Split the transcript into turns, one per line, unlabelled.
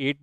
8